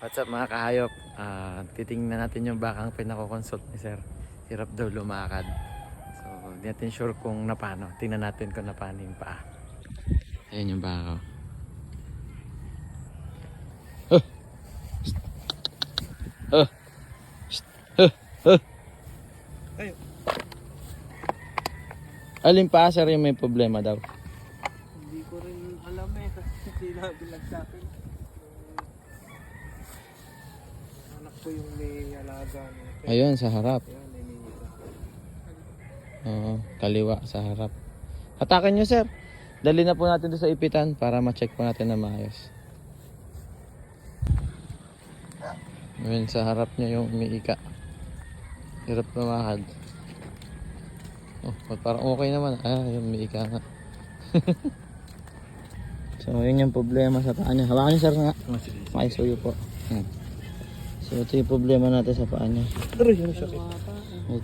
What's up mga kahayop? Titingnan natin yung bakang pinako-consult ni Sir. Hirap daw lumakad. So, hindi natin sure kung napano. Tingnan natin kung napano yung paa. Ayan yung baka. Kayo. Alin pa sir yung may problema daw? Hindi ko rin alam kasi sinabilag sa akin. Anak ko yung may alaga niya. Ayun, sa harap. Ayan, may minita. Oo, kaliwa sa harap. Hatakin nyo sir. Dali na po natin doon sa ipitan para ma-check po natin na maayos. Ayun, sa harap niya yung umiika. Hirap lumakad. Oh, parang okay naman. Yung umiika nga. So, yun yung problema sa paa niya. Hawakan niyo sir nga. Maisuyo po. Yan. So, ito yung problema natin sa paa niya.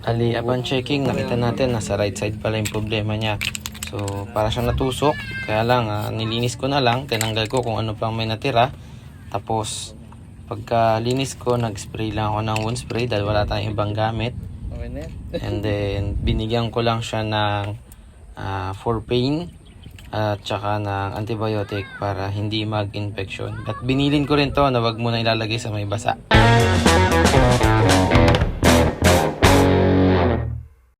Ali, upon checking, nakita natin nasa right side pala yung problema niya. So, para siyang natusok. Kaya lang, nilinis ko na lang. Tinanggal ko kung ano pang may natira. Tapos, pagka linis ko, nag-spray lang ako ng wound spray dahil wala tayong ibang gamit. Okay na yan. And then, binigyan ko lang siya ng for pain at saka ng antibiotic para hindi mag-infection. At binilin ko rin to na wag muna ilalagay sa may basa.